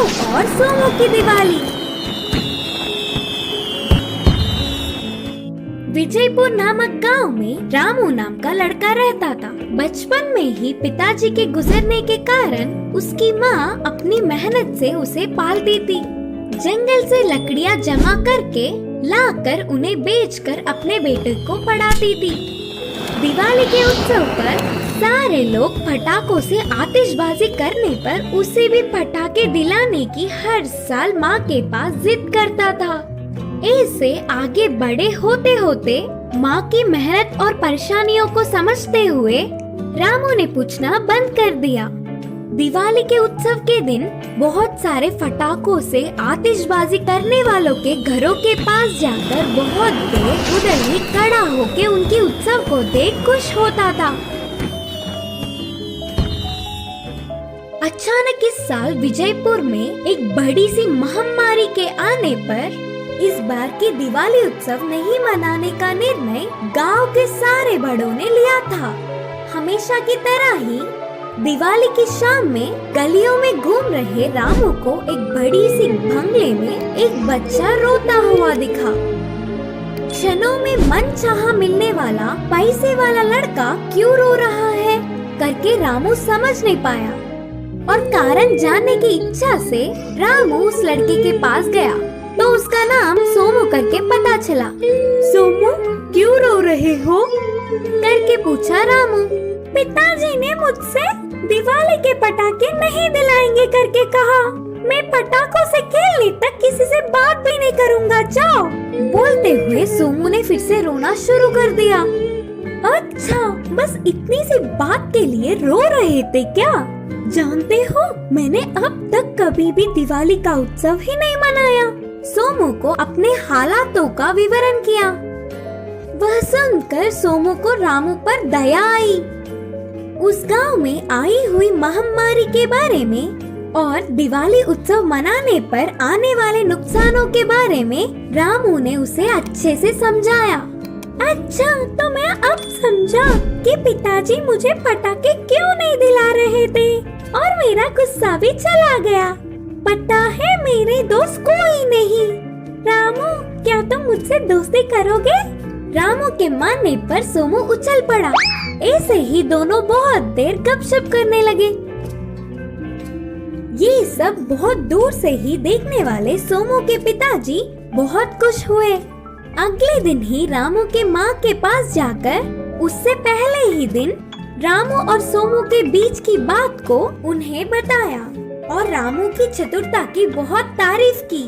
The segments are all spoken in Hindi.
और सोमू की दिवाली। विजयपुर नामक गांव में रामू नाम का लड़का रहता था। बचपन में ही पिताजी के गुजरने के कारण उसकी माँ अपनी मेहनत से उसे पालती थी। जंगल से लकड़ियाँ जमा करके लाकर उन्हें बेचकर अपने बेटे को पढ़ाती थी। दिवाली के उत्सव पर सारे लोग पटाखों से आतिशबाजी करने पर उसे भी पटाखे दिलाने की हर साल माँ के पास जिद करता था। ऐसे आगे बड़े होते होते माँ की मेहनत और परेशानियों को समझते हुए रामू ने पूछना बंद कर दिया। दिवाली के उत्सव के दिन बहुत सारे पटाखों से आतिशबाजी करने वालों के घरों के पास जाकर बहुत देर उधर ही खड़ा होकर उनके उत्सव को देख खुश होता था। अचानक इस साल विजयपुर में एक बड़ी सी महामारी के आने पर इस बार की दिवाली उत्सव नहीं मनाने का निर्णय गांव के सारे बड़ों ने लिया था। हमेशा की तरह ही दिवाली की शाम में गलियों में घूम रहे रामू को एक बड़ी सी बंगले में एक बच्चा रोता हुआ दिखा। क्षणों में मनचाहा मिलने वाला पैसे वाला लड़का क्यों रो रहा है करके रामू समझ नहीं पाया और कारण जानने की इच्छा से रामू उस लड़के के पास गया तो उसका नाम सोमू करके पता चला। सोमू, क्यों रो रहे हो करके पूछा रामू। पिताजी ने मुझसे दिवाली के पटाखे नहीं दिलाएंगे करके कहा। मैं पटाखों से खेलने तक किसी से बात भी नहीं करूँगा, जाओ। बोलते हुए सोमू ने फिर से रोना शुरू कर दिया। अच्छा, बस इतनी सी बात के लिए रो रहे थे क्या? जानते हो, मैंने अब तक कभी भी दिवाली का उत्सव ही नहीं मनाया। सोमू को अपने हालातों का विवरण किया। वह सुनकर सोमू को रामू पर दया आई। उस गांव में आई हुई महामारी के बारे में और दिवाली उत्सव मनाने पर आने वाले नुकसानों के बारे में रामू ने उसे अच्छे से समझाया। अच्छा, तो मैं अब समझा कि पिताजी मुझे पटाखे क्यों नहीं दिला रहे थे और मेरा गुस्सा भी चला गया। पता है, मेरे दोस्त कोई नहीं। रामू, क्या तुम मुझसे दोस्ती करोगे? रामू के मानने पर सोमू उछल पड़ा। ऐसे ही दोनों बहुत देर गपशप करने लगे। ये सब बहुत दूर से ही देखने वाले सोमू के पिताजी बहुत खुश हुए। अगले दिन ही रामू के माँ के पास जाकर उससे पहले ही दिन रामू और सोमू के बीच की बात को उन्हें बताया और रामू की चतुरता की बहुत तारीफ की।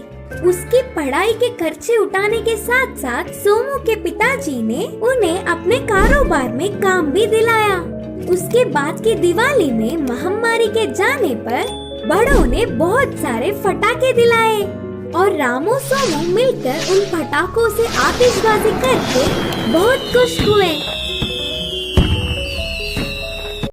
उसकी पढ़ाई के खर्चे उठाने के साथ साथ सोमू के पिताजी ने उन्हें अपने कारोबार में काम भी दिलाया। उसके बाद की दिवाली में महामारी के जाने पर बड़ों ने बहुत सारे पटाखे दिलाए और रामू सोमू मिलकर उन पटाखों से आतिशबाजी करके बहुत खुश हुए।